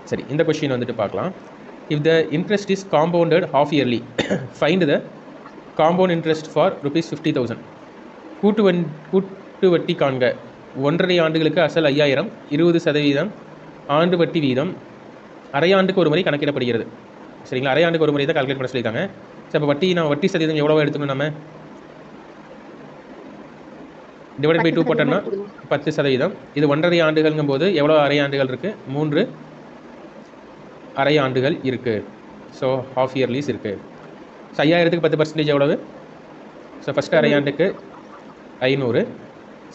சரி, இந்த கொஸ்டின் வந்துட்டு பார்க்கலாம். If the interest is compounded half yearly, find the compound interest for ₹50,000. கூட்டு வட்டி காண்க. 1.5 ஆண்டுகளுக்கு அசல் 5000, 20% ஆண்டு வட்டி வீதம் அரையாண்டுக்கு ஒரு முறை கணக்கிடப்படுகிறது. சரிங்களா, அரையாண்டுக்கு ஒரு முறை தான் கால்குலேட் பண்ண சொல்லியிருக்காங்க. சரி, இப்போ வட்டி சதவீதம் எவ்வளோ எடுத்துக்கணும் நம்ம? டிவைடட் பை 2 போட்டோம்னா 10%. இது 1.5 ஆண்டுகள்ங்கும் போது எவ்வளோ அரை ஆண்டுகள் இருக்குது? 3 அரை ஆண்டுகள் இருக்குது. ஸோ ஹாஃப் இயர்லிஸ் இருக்குது. ஸோ 5000க்கு 10% எவ்வளவு? ஸோ ஃபஸ்ட்டு அரையாண்டுக்கு 500,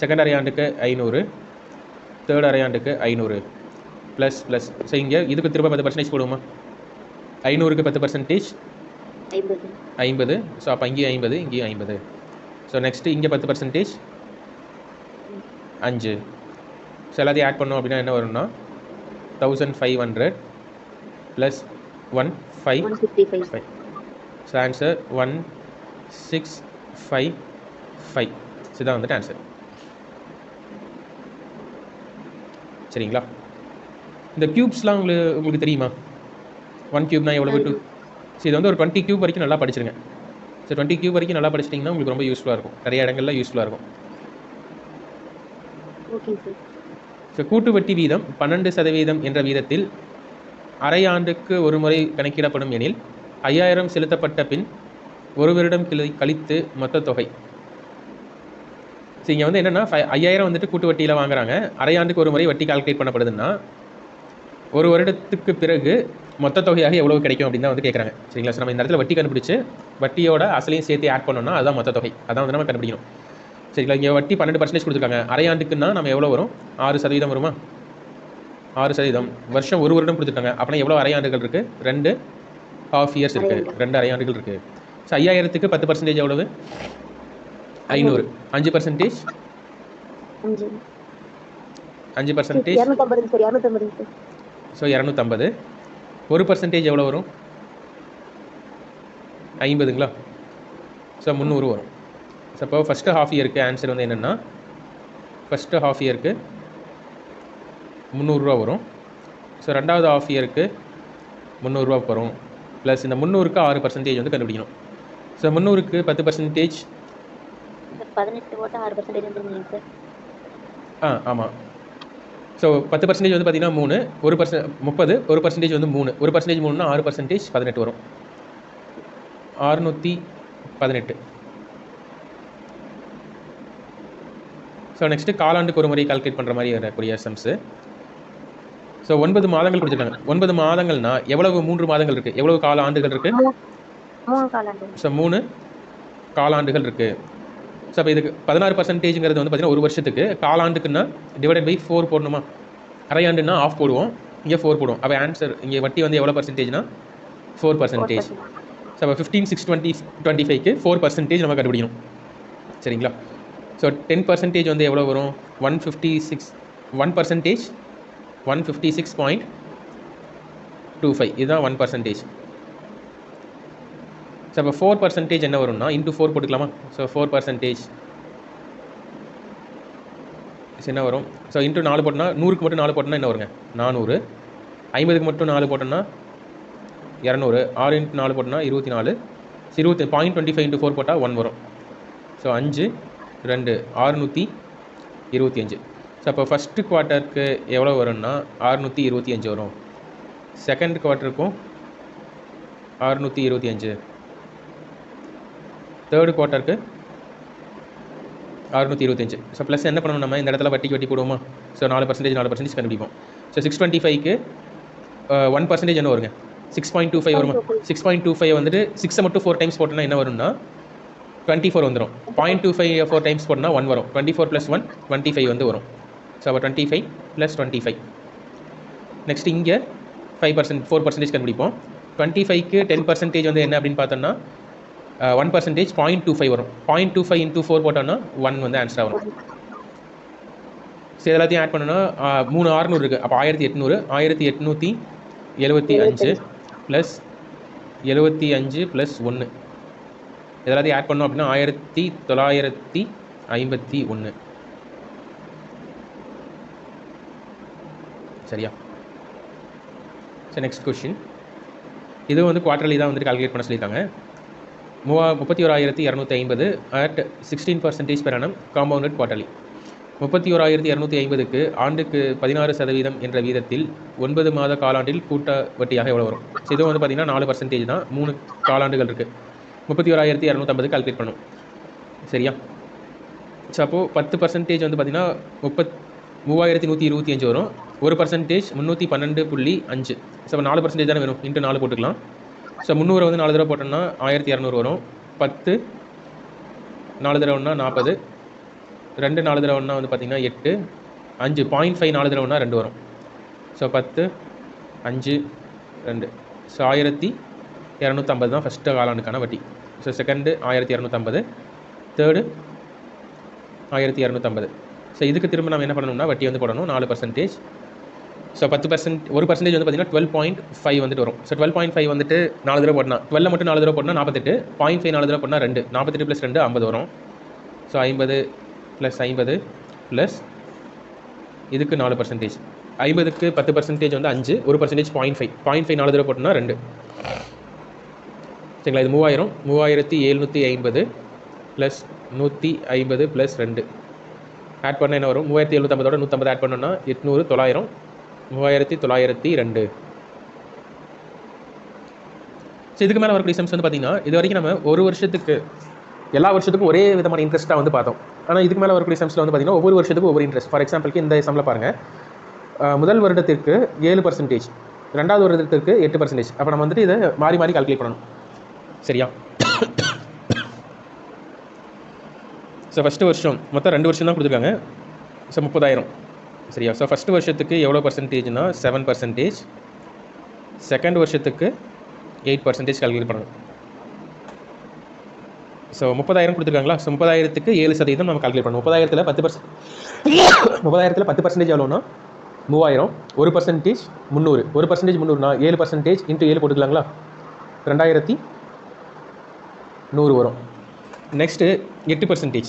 செகண்ட் அரையாண்டுக்கு 500, தேர்ட் அரையாண்டுக்கு 500 ப்ளஸ். ஸோ இங்கே இதுக்கு திரும்ப 10% போடுவோமா? 500க்கு 10% 50. ஸோ அப்போ இங்கேயும் 50, இங்கேயும் 50. ஸோ நெக்ஸ்ட்டு இங்கே 10% 5. ஸோ எல்லாத்தையும் ஆட் பண்ணோம் அப்படின்னா என்ன வரும்னா 1500 ப்ளஸ் 155. So answer 1655. இதுதான் வந்துட்டு ஆன்சர். சரிங்களா, இந்த க்யூப்ஸ்லாம் உங்களுக்கு தெரியுமா? 1 க்யூப்னா எவ்வளவு? 2. ஸோ இது வந்து ஒரு 20 க்யூப் வரைக்கும் நல்லா படிச்சிருங்க. ஸோ 20 க்யூப் வரைக்கும் நல்லா படிச்சிட்டிங்கன்னா உங்களுக்கு ரொம்ப யூஸ்ஃபுல்லாக இருக்கும், நிறைய இடங்கள்ல யூஸ்ஃபுல்லாக இருக்கும். ஸோ கூட்டு வட்டி வீதம் 12% என்ற வீதத்தில் அரை ஆண்டுக்கு ஒரு முறை கணக்கிடப்படும் எனில் 5000 செலுத்தப்பட்ட பின் ஒரு வருடம் கழித்து மொத்த தொகை. ஸோ இங்கே வந்து என்னென்னா 5000 வந்துட்டு கூட்டு வட்டியில் வாங்குறாங்க, அரை ஆண்டுக்கு ஒரு முறை வட்டி கால்குலேட் பண்ணப்படுதுன்னா ஒரு வருடத்துக்கு பிறகு மொத்த தொகையாக எவ்வளவு கிடைக்கும் அப்படின்னு தான் வந்து கேட்குறாங்க. சரிங்களா, ஸோ நம்ம இந்த இடத்துல வட்டி கண்டுபிடிச்சு வட்டியோட அசலையும் சேர்த்து ஆட் பண்ணோம்னா அதுதான் மொத்த தொகை, அதான் வந்து நம்ம கண்டுபிடிக்கணும். சரிங்களா, இங்கே வட்டி 12% கொடுத்துருக்காங்க, அரை ஆண்டுக்குன்னா நம்ம எவ்வளோ வரும்? 6% வருமா? 6%. வருஷம் ஒரு வருடம் கொடுத்துருக்காங்க, அப்படின்னா எவ்வளோ அரை ஆண்டுகள் இருக்குது? 2 ஹாஃப் இயர்ஸ் இருக்குது, 2 அரை ஆண்டுகள் இருக்குது. ஸோ 5000க்கு 10% எவ்வளவு? 500. 5% 5%. ஸோ 250. 1% எவ்வளோ வரும்? 50ங்களா? ஸோ 300 வரும். ஸோ இப்போ ஃபஸ்ட்டு ஹாஃப் இயருக்கு ஆன்சர் வந்து என்னென்னா, ஃபஸ்ட்டு ஹாஃப் இயருக்கு 300 ரூபா வரும். ஸோ ரெண்டாவது ஹாஃப் இயருக்கு 300 ரூபா வரும். ப்ளஸ் இந்த 300க்கு 6% வந்து கண்டுபிடிக்கணும். ஸோ 300க்கு 10% 18 போட்டு 6% வந்துருங்க சார். ஆமாம். ஸோ 10% வந்து பார்த்தீங்கன்னா 3, 1% 30, 1% வந்து 3, 1% 3னா 6% 18 வரும். 618. ஸோ நெக்ஸ்ட்டு காலாண்டுக்கு ஒரு முறை கால்குலேட் பண்ணுற மாதிரி வரக்கூடிய சம்ஸு. ஸோ 9 மாதங்கள் கொடுத்துருக்காங்க. 9 மாதங்கள்னா எவ்வளவு? 3 மாதங்கள் இருக்குது. எவ்வளவு கால ஆண்டுகள் இருக்குது? 3 காலாண்டு. ஸோ 3 காலாண்டுகள் இருக்குது. ஸோ அப்போ இதுக்கு 16%ங்கிறது வந்து பார்த்தீங்கன்னா ஒரு வருஷத்துக்கு, காலாண்டுக்குன்னா டிவைடட் பை 4 போடணுமா? அரையாண்டுன்னா ஆஃப் போடுவோம், இங்கே 4 போடுவோம். அப்போ ஆன்சர் இங்கே வட்டி வந்து எவ்வளோ பர்சன்டேஜ்னா 4%. ஸோ அப்போ 15, 6, 20, 25க்கு 4% நம்ம கண்டுபிடிக்கணும். சரிங்களா, ஸோ 10% வந்து எவ்வளோ வரும்? 156. 1% 156.25. இதுதான் 1%. ஸோ அப்போ 4% என்ன வரும்னா இன்ட்டு 4 போட்டுக்கலாமா? ஸோ 4% என்ன வரும்? ஸோ இன்ட்டு 4 போட்டோம்னா 100க்கு மட்டும் 4 போட்டோம்னா என்ன வருங்க? 400. 50க்கு மட்டும் 4 போட்டோம்னா 200. 6 இன்ட்டு 4 போட்டோம்னா 24. 0.25 இன்ட்டு 4 போட்டால் 1 வரும். ஸோ 5, 2, 625. ஸோ அப்போ ஃபஸ்ட்டு குவார்ட்டருக்கு எவ்வளோ வரும்னா 625 வரும். செகண்ட் குவார்ட்டருக்கும் 625. தேர்டு குவார்ட்டருக்கு 625. ஸோ ப்ளஸ் என்ன பண்ணணும் நம்ம இந்த இடத்துல வட்டி போடுவோமா? ஸோ 4% கண்டுபிடிப்போம். ஸோ 625க்கு 1% என்ன வருங்க? 6.25 வருமா? 6.25 வந்துட்டு 6 மட்டும் 4 டைம்ஸ் போட்டோன்னா என்ன வரும்னா 24 வந்துடும். 0.25 4 டைம்ஸ் போட்டோம்னா 1 வரும். 24 + 1 25 வந்து வரும். ஸோ அப்போ 25 + 25. நெக்ஸ்ட் இங்கே 5% 4% கண்டுபிடிப்போம். 25க்கு 10% வந்து என்ன அப்படின்னு பார்த்தோம்னா 1% 0.25 வரும். 0.25 இன்ட்டு 4 போட்டோம்னா 1 வந்து ஆன்சராக வரும். ஸோ எல்லாத்தையும் ஆட் பண்ணோன்னா 3 600 இருக்குது. அப்போ 1800. 1875 ப்ளஸ் 75 + 1. எல்லாத்தையும் ஆட் பண்ணோம் அப்படின்னா 1951. சரியா? ஸோ நெக்ஸ்ட் கொஷின், இதுவும் வந்து குவார்டர்லி தான் வந்துட்டு கால்குலேட் பண்ண சொல்லியிருக்காங்க. 31,250 at 16% per annum compounded quarterly. 31,250க்கு ஆண்டுக்கு 16% என்ற வீதத்தில் 9 மாத காலாண்டில் கூட்ட வட்டியாக எவ்வளோ வரும்? ஸோ இதுவும் வந்து பார்த்திங்கன்னா 4% தான், 3 காலாண்டுகள் இருக்குது. 31,250 கால்குலேட் பண்ணும், சரியா? ஸோ அப்போது 10% வந்து பார்த்திங்கன்னா 3,125 வரும். 1% 312.5. ஸோ 4% தானே வேணும், இன்ட்டு 4 போட்டுக்கலாம். ஸோ 300 வந்து 4 தடவை போட்டோம்னா 1,200 வரும். 10 4 தடவைன்னா 40, 2 4 தடவைன்னா வந்து பார்த்திங்கன்னா 8, 5 0.5 4 தடவைன்னா 2 வரும். ஸோ 10 5 2. ஸோ 1,250 தான் ஃபஸ்ட்டு காலாண்டுக்கான வட்டி. So second 1,250, third 1,250. ஸோ இதுக்கு திரும்ப நம்ம என்ன பண்ணணும்னா வட்டி வந்து போடணும் 4%. ஸோ 10%, 1% வந்து பார்த்திங்கன்னா 12.5 வந்துட்டு வரும். ஸோ 12.5 வந்துட்டு 4 தடவை போடணும், 12 மட்டும் 4 தடவை போடணும் 48, 0.5 4 தடவை போடணும் 2, 48 + 2 50 வரும். ஸோ 50 + 50 ப்ளஸ் இதுக்கு 4%. 50க்கு 10% வந்து 5, 1% 0.5, 0.5 4 தடவை போட்டோம்னா 2. சரிங்களா? இது 3000, 3,750 ப்ளஸ் 150 + 2 ஆட் பண்ணால் என்ன வரும்? 3,750ஓட 150 ஆட் பண்ணோன்னா 800, 900, 3,902. ஸோ இதுக்கு மேலே வரக்கூடிய சம்ஸ் வந்து பார்த்திங்கன்னா இது வரைக்கும் நம்ம ஒரு வருஷத்துக்கு எல்லா வருஷத்துக்கும் ஒரே விதமான இன்ட்ரெஸ்ட்டாக வந்து பார்த்தோம். ஆனால் இதுக்கு மேலே வரக்கூடிய சம்ஸில் வந்து பார்த்திங்கன்னா ஒவ்வொரு வருஷத்துக்கும் ஒவ்வொரு இன்ட்ரெஸ்ட். ஃபார் எக்ஸாம்பிளுக்கு இந்த சம்மில் பாருங்கள், முதல் வருடத்திற்கு 7%, ரெண்டாவது வருடத்திற்கு 8%. அப்போ நம்ம வந்துட்டு இதை மாறி மாறி கால்குலேட் பண்ணணும், சரியா? ஸோ ஃபஸ்ட்டு வருஷம் மொத்தம் 2 வருஷம் தான் கொடுத்துருக்காங்க. ஸோ 30,000, சரியா? ஸோ ஃபஸ்ட்டு வருஷத்துக்கு எவ்வளோ பர்சன்டேஜ்னா 7%, செகண்ட் வருஷத்துக்கு 8% கால்குலேட் பண்ணணும். ஸோ 30,000 கொடுத்துருக்காங்களா? ஸோ 30,000க்கு 7% நம்ம கால்குலேட் பண்ணணும். 30,000ல் 10% எவ்வளோன்னா 3000, 1% 300, 1% 300னா 7% இன்ட்டு 7 போட்டுக்கலாங்களா? 2,100 வரும். நெக்ஸ்ட்டு 8%,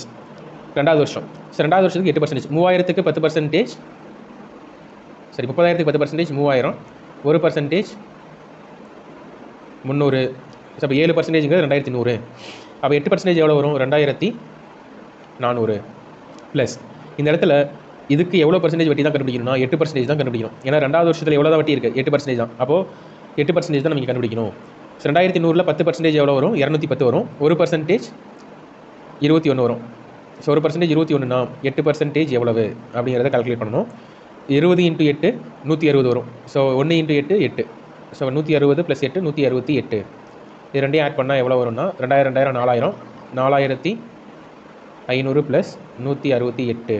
ரெண்டாவது வருஷம். ஸோ ரெண்டாவது வருஷத்துக்கு 8%, 3000க்கு 10%, சரி 30,000க்கு 10%, 3000, 1% 300. ஸோ அப்போ 7%ங்கிறது 2,100. அப்போ 8% எவ்வளோ வரும்? 2,400 ப்ளஸ் இந்த இடத்துல இதுக்கு எவ்வளோ பர்சன்டேஜ் வட்டி தான் கண்டுபிடிக்கணும்னா 8% தான் கண்டுபிடிக்கணும். ஏன்னா ரெண்டாவது வருஷத்தில் எவ்வளோ தான் வட்டி இருக்குது? 8% தான். அப்போது 8% தான் நம்ம கண்டுபிடிக்கணும். ஸோ 2,100ல் 10% எவ்வளோ வரும்? 210 வரும். 1% 21 வரும். ஸோ 1% 21னா 8% எவ்வளவு அப்படிங்கிறத கால்குலேட் பண்ணணும். 20 × 8 160 வரும். ஸோ 1 × 8 8. ஸோ 160 + 8 168. இது ரெண்டையும் ஆட் பண்ணால் எவ்வளோ வரும்னா 2000 2000 4000, 4,500 + 168.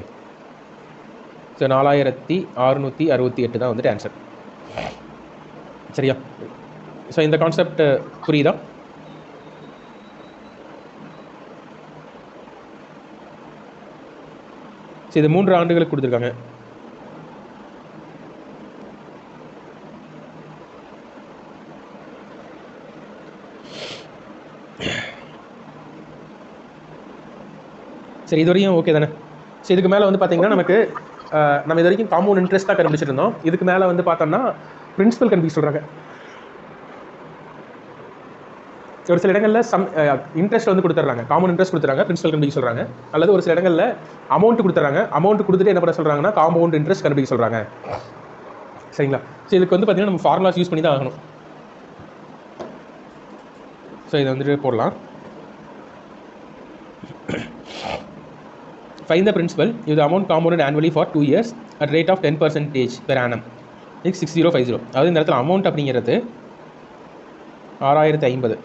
ஸோ 4,668 தான் வந்துட்டு ஆன்சர், சரியா? ஸோ இந்த கான்செப்ட் புரியுதா? ஸோ இது 3 ஆண்டுகளுக்கு கொடுத்துருக்காங்க. சரி, இது வரையும் ஓகே தானே? ஸோ இதுக்கு மேலே வந்து பார்த்தீங்கன்னா நமக்கு நம்ம இது வரைக்கும் காம்பவுண்ட் இன்ட்ரெஸ்ட் தான் கண்டுபிடிச்சிட்டு இருந்தோம். இதுக்கு மேலே வந்து பார்த்தோம்னா பிரின்சிபல் கண்டுபிடிக்க சொல்கிறாங்க. ஒரு சில இடங்களில் இன்ட்ரெஸ்ட் வந்து கொடுத்துட்றாங்க, காம்பவுண்ட் இன்ட்ரெஸ்ட் கொடுத்துறாங்க, பிரின்சிபல் கண்டுபிடிக்க சொல்கிறாங்க. அல்லது ஒரு சில இடங்களில் அமௌண்ட் கொடுத்துறாங்க, அமௌண்ட் கொடுத்துட்டு என்ன பண்ண சொல்கிறாங்கன்னா காம்பவுண்ட் இன்ட்ரெஸ்ட் கண்டுபிடிக்க சொல்கிறாங்க, சரிங்களா? ஸோ இதுக்கு வந்து பார்த்தீங்கன்னா நம்ம ஃபார்முலாஸ் யூஸ் பண்ணி தான் ஆகணும். ஸோ இதை வந்துட்டு போடலாம். Find the principal if the amount compounded annually for 2 years at rate of 10% per annum is 6050. அதாவது இந்த இடத்துல அமௌண்ட் அப்படிங்கிறது 6,050,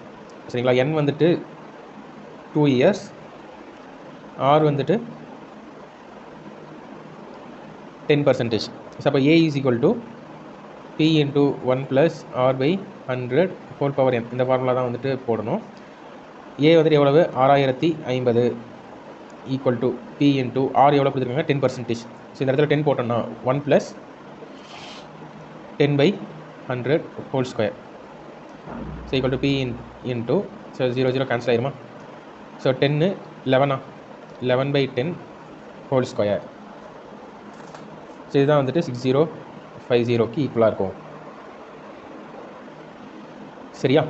சரிங்களா? n வந்துட்டு 2 years, r வந்துட்டு 10%. ஸோ அப்போ a is equal to p into 1 plus r by 100 whole power n. இந்த formula தான் வந்துட்டு போடணும். a வந்துட்டு எவ்வளவு? 6,050 equal to P into R எவ்வளோ கொடுத்துருக்காங்க? 10%. ஸோ இந்த இடத்துல 10 போட்டோம்னா 1 + 10/100 whole square. So equal to P into, so 0 0 cancel ஆயிருமா? So 10 11 11/10 whole square. ஸோ இதுதான் வந்துட்டு 6050க்கு ஈக்குவலாக இருக்கும். சரியா?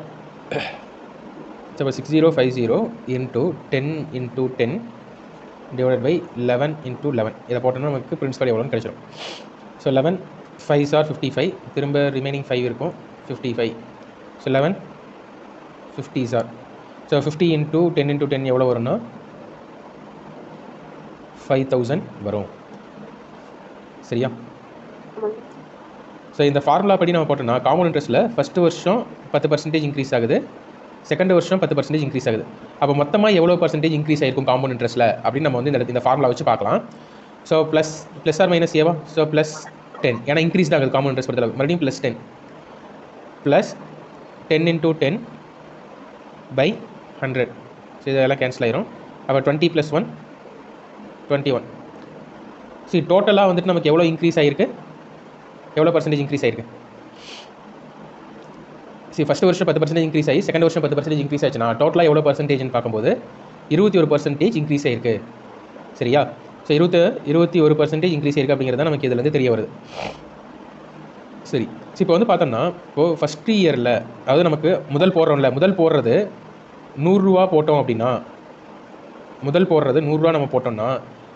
ஸோ இப்போ 6050 into 10 into 10 divided by 11 into 11 இதை போட்டோம்னா நமக்கு பிரின்சிபல் எவ்வளோன்னு கிடைச்சிடும். ஸோ 11 5s are 55, திரும்ப ரிமைனிங் 5 இருக்கும் 55. So 11 50s are. So 50 into 10 into 10 எவ்வளோ வரும்னா 5000 வரும். சரியா? ஸோ இந்த ஃபார்முலா படி நம்ம போட்டோம்னா காம்பவுண்ட் இன்ட்ரெஸ்ட்டில் ஃபஸ்ட்டு வருஷம் 10% இன்க்ரீஸ் ஆகுது, செகண்ட் வருஷம் 10% இன்க்ரீஸ் ஆகுது. அப்போ மொத்தமாக எவ்வளோ பர்சன்டேஜ் இன்க்ரீஸ் ஆகிருக்கும் காம்பவுண்ட் இன்ட்ரெஸ்ட்டில் அப்படின்னு நம்ம வந்து இந்த ஃபார்முலா வச்சு பார்க்கலாம். ஸோ ப்ளஸ் ஆர் மைனஸ் ஏவா? ஸோ ப்ளஸ் 10, ஏன்னா இன்க்ரீஸ் ஆகுது காம்பவுண்ட் இன்ட்ரெஸ்ட் பொறுத்தளவு. மறுபடியும் plus 10 plus 10 into 10 by 100. So இதெல்லாம் கேன்சல் ஆயிரும். அப்போ 20 + 1 21. சரி, டோட்டலாக வந்துட்டு நமக்கு எவ்வளோ இன்க்ரீஸ் ஆகிருக்கு, எவ்வளோ பர்சன்டேஜ் இன்க்ரீஸ் ஆகிருக்கு? சரி, ஃபஸ்ட்டு வருஷம் 10% இன்க்ரீஸ் ஆகி செகண்ட் வருஷம் 10% இன்க்ரீஸ் ஆச்சுன்னா டோட்டலாக எவ்வளோ பர்சன்டேஜ்னு பார்க்கும்போது 21% இன்க்ரீஸ் ஆகிருக்கு. சரியா? ஸோ 21% இன்க்ரீஸ் ஆகிருக்கு அப்படிங்கிறது தான் நமக்கு இதுலேருந்து தெரிய வருது. சரி, இப்போ வந்து பார்த்தோம்னா இப்போது ஃபஸ்ட்டு இயரில், அதாவது நமக்கு முதல் போடுறது 100 ரூபா போட்டோம் அப்படின்னா, முதல் போடுறது 100 ரூபா நம்ம போட்டோம்னா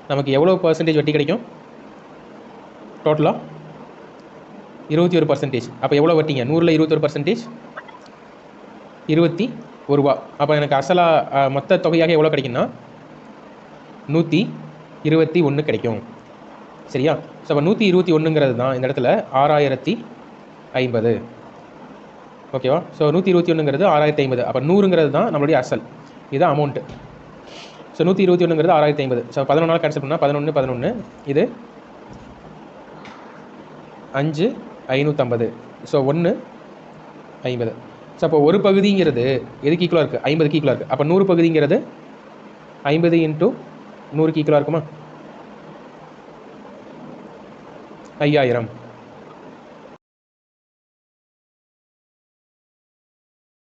நமக்கு எவ்வளோ பர்சன்டேஜ் வட்டி கிடைக்கும்? டோட்டலாக 21%. அப்போ எவ்வளோ வட்டிங்க? 100ல் 21%, 21 ரூபா. அப்போ எனக்கு அசலாக மொத்த தொகையாக எவ்வளோ கிடைக்கும்னா 121 கிடைக்கும். சரியா? ஸோ அப்போ 121ங்கிறது தான் இந்த இடத்துல 6050. ஓகேவா? ஸோ 121ங்கிறது 6050. அப்போ 100ங்கிறது தான் நம்மளுடைய அசல். இதுதான் அமௌண்ட்டு. ஸோ 121ங்கிறது 6050. ஸோ 11 கேன்சல் பண்ணால் 11 இது 5 550. ஸோ 1 50. ஸோ அப்போ ஒரு பகுதிங்கிறது எதுக்கு ஈக்குவலாக இருக்குது? 50க்கு ஈக்குவலாக இருக்குது. அப்போ 100 பகுதிங்கிறது 50 இன்ட்டு 100க்கு ஈக்குவலாக இருக்குமா? 5000.